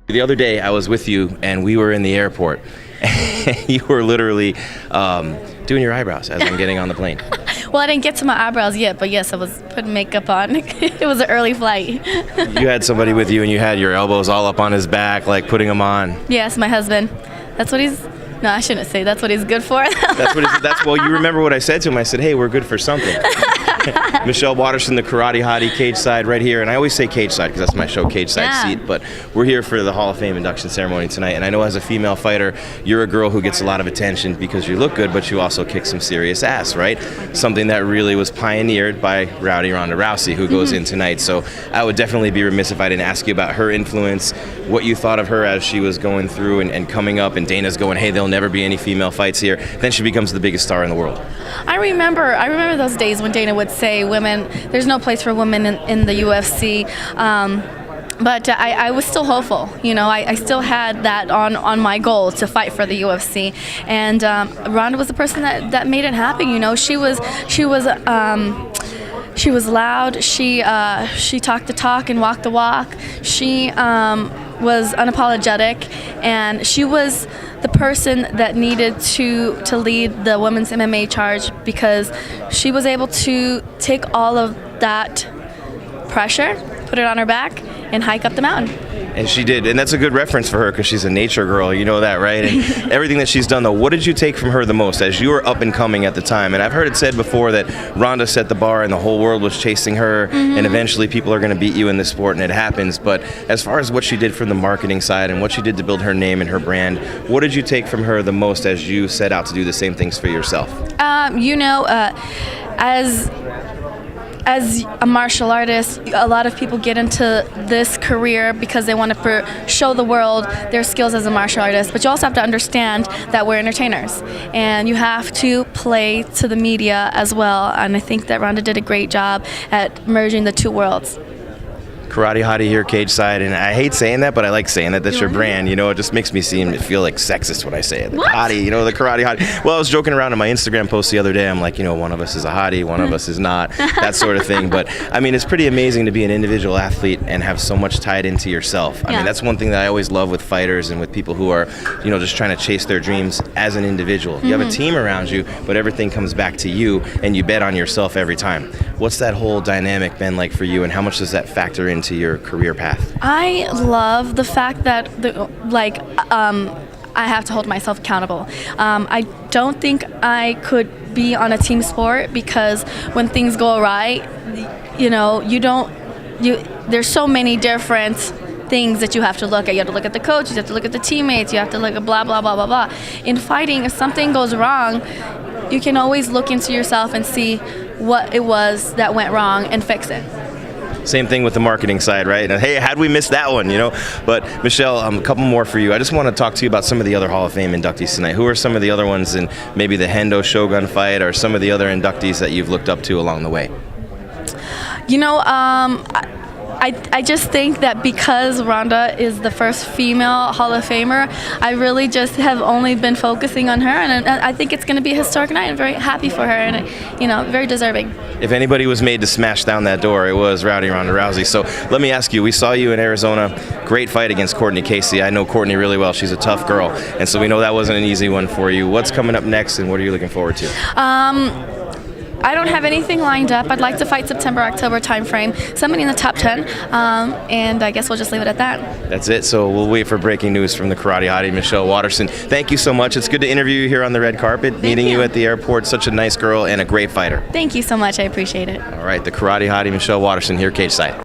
The other day, I was with you, and we were in the airport. And you were literally doing your eyebrows as I'm getting on the plane. Well, I didn't get to my eyebrows yet, but yes, I was putting makeup on. It was an early flight. You had somebody with you, and you had your elbows all up on his back, like putting them on. Yes, my husband. That's what he's... No, I shouldn't say that's what he's good for. Well, you remember what I said to him. I said, hey, we're good for something. Michelle Waterson, the Karate Hottie, cage side right here. And I always say cage side because that's my show, cage side seat. But we're here for the Hall of Fame induction ceremony tonight. And I know as a female fighter, you're a girl who gets a lot of attention because you look good, but you also kick some serious ass, right? Something that really was pioneered by Ronda Rousey, who goes in tonight. So I would definitely be remiss if I didn't ask you about her influence, what you thought of her as she was going through and coming up, and Dana's going, hey, there'll never be any female fights here. Then she becomes the biggest star in the world. I remember those days when Dana would say, women, there's no place for women in the UFC. But I was still hopeful. You know, I still had that on my goal to fight for the UFC. And Ronda was the person that made it happen. You know, she was loud. She talked the talk and walked the walk. She was unapologetic, and she was the person that needed to lead the women's MMA charge because she was able to take all of that pressure, put it on her back, and hike up the mountain. And she did, and that's a good reference for her because she's a nature girl, you know that, right? And everything that she's done, though, what did you take from her the most as you were up and coming at the time? And I've heard it said before that Ronda set the bar and the whole world was chasing her, and eventually people are going to beat you in this sport, and it happens. But as far as what she did from the marketing side and what she did to build her name and her brand, what did you take from her the most as you set out to do the same things for yourself? As a martial artist, a lot of people get into this career because they want to show the world their skills as a martial artist, but you also have to understand that we're entertainers, and you have to play to the media as well, and I think that Ronda did a great job at merging the two worlds. Karate Hottie here, cage side, and I hate saying that, but I like saying that. That's your brand, you know. It just makes me feel like sexist when I say it. The Hottie, you know, the Karate Hottie. Well, I was joking around in my Instagram post the other day. I'm like, you know, one of us is a hottie, one of us is not, that sort of thing. But I mean, it's pretty amazing to be an individual athlete and have so much tied into yourself. I mean, that's one thing that I always love with fighters and with people who are, you know, just trying to chase their dreams as an individual. You have a team around you, but everything comes back to you, and you bet on yourself every time. What's that whole dynamic been like for you, and how much does that factor into your career path? I love the fact that I have to hold myself accountable. I don't think I could be on a team sport because when things go awry, you know, there's so many different things that you have to look at. You have to look at the coaches, you have to look at the teammates, you have to look at blah, blah, blah, blah, blah. In fighting, if something goes wrong, you can always look into yourself and see what it was that went wrong and fix it. Same thing with the marketing side, right? And hey, how'd we miss that one, you know? But Michelle, a couple more for you. I just want to talk to you about some of the other Hall of Fame inductees tonight. Who are some of the other ones in maybe the Hendo Shogun fight or some of the other inductees that you've looked up to along the way? You know, I just think that because Ronda is the first female Hall of Famer, I really just have only been focusing on her, and I think it's going to be a historic night. I'm very happy for her, and, you know, very deserving. If anybody was made to smash down that door, it was Ronda Rousey. So let me ask you, we saw you in Arizona, great fight against Courtney Casey. I know Courtney really well. She's a tough girl, and so we know that wasn't an easy one for you. What's coming up next, and what are you looking forward to? I don't have anything lined up. I'd like to fight September, October timeframe, somebody in the top 10, and I guess we'll just leave it at that. That's it. So we'll wait for breaking news from the Karate Hottie, Michelle Waterson. Thank you so much. It's good to interview you here on the red carpet, meeting you at the airport. Such a nice girl and a great fighter. Thank you so much. I appreciate it. All right, the Karate Hottie, Michelle Waterson here, cage side.